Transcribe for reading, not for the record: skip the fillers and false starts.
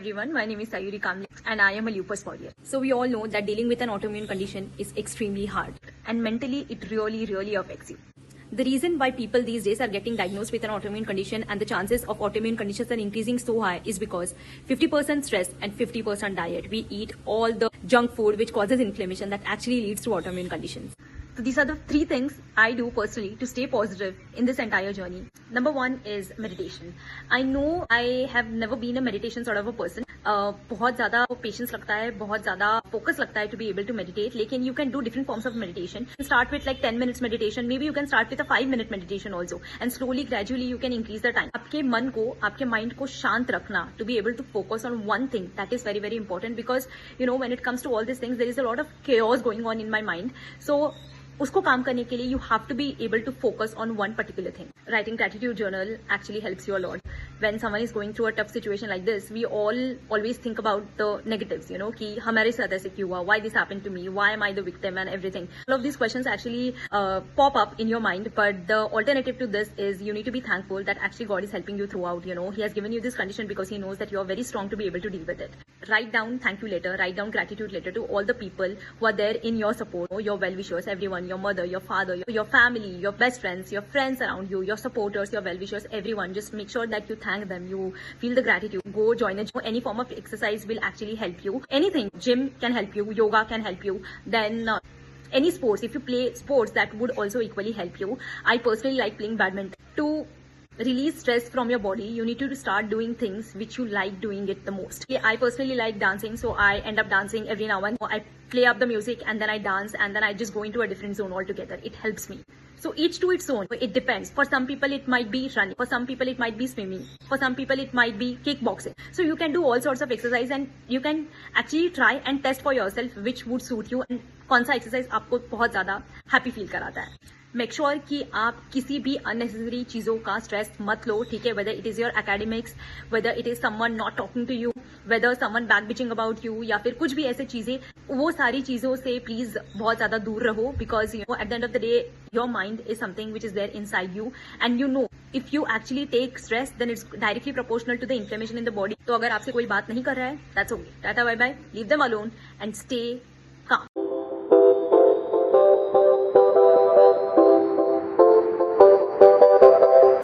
Everyone, my name is Sayuri Kamli and I am a lupus warrior. So we all know that dealing with an autoimmune condition is extremely hard and mentally it really affects you. The reason why people these days are getting diagnosed with an autoimmune condition and the chances of autoimmune conditions are increasing so high is because 50% stress and 50% diet. We eat all the junk food which causes inflammation that actually leads to autoimmune conditions. So these are the 3 things I do personally to stay positive in this entire journey. Number 1 is meditation. I know I have never been a meditation sort of a person. बहुत ज़्यादा patience लगता है, बहुत ज़्यादा focus लगता है to be able to meditate. लेकिन you can do different forms of meditation. You can start with like 10 minutes meditation. Maybe you can start with a 5-minute meditation also. And slowly, gradually, you can increase the time. आपके मन को, आपके mind को शांत रखना to be able to focus on one thing, that is very important because when it comes to all these things, there is a lot of chaos going on in my mind. So उसको काम करने के लिए you have to be able to focus on one particular thing. Writing gratitude journal actually helps you a lot. When someone is going through a tough situation like this, we all always think about the negatives, कि हमारे साथ ऐसे क्यों हुआ, why this happened to me, why am I the victim and everything. All of these questions actually pop up in your mind, but the alternative to this is you need to be thankful that actually God is helping you throughout. He has given you this condition because He knows that you are very strong to be able to deal with it. Write down thank you letter, write down gratitude letter to all the people who are there in your support, your well-wishers, everyone, your mother, your father, your family, your best friends, your friends around you, your supporters, your well-wishers, everyone. Just make sure that you thank them, you feel the gratitude. Go join a gym. Any form of exercise will actually help you. Anything, gym can help you, yoga can help you. Then any sports, if you play sports, that would also equally help you. I personally like playing badminton. To release stress from your body, you need to start doing things which you like doing it the most. I personally like dancing, so I end up dancing every now and then. I play up the music and then I dance and then I just go into a different zone altogether. It helps me. So each to its own. It depends. For some people it might be running. For some people it might be swimming. For some people it might be kickboxing. So you can do all sorts of exercise and you can actually try and test for yourself which would suit you and कौन सा exercise आपको बहुत ज़्यादा happy feel कराता है. Make sure कि आप किसी भी अननेसेसरी चीज़ों का स्ट्रेस मत लो, ठीक है. Whether it is your academics, whether it is someone not talking to you, whether someone back bitching about you, या फिर कुछ भी ऐसे चीज़ें, वो सारी चीज़ों से प्लीज़ बहुत ज़्यादा दूर रहो. Because at the end of the day your mind is something which is there inside you and if you actually take stress, then it's directly proportional to the inflammation in the body. तो अगर आपसे कोई बात नहीं कर रहा है, that's okay. Tata, bye bye. Leave them alone and stay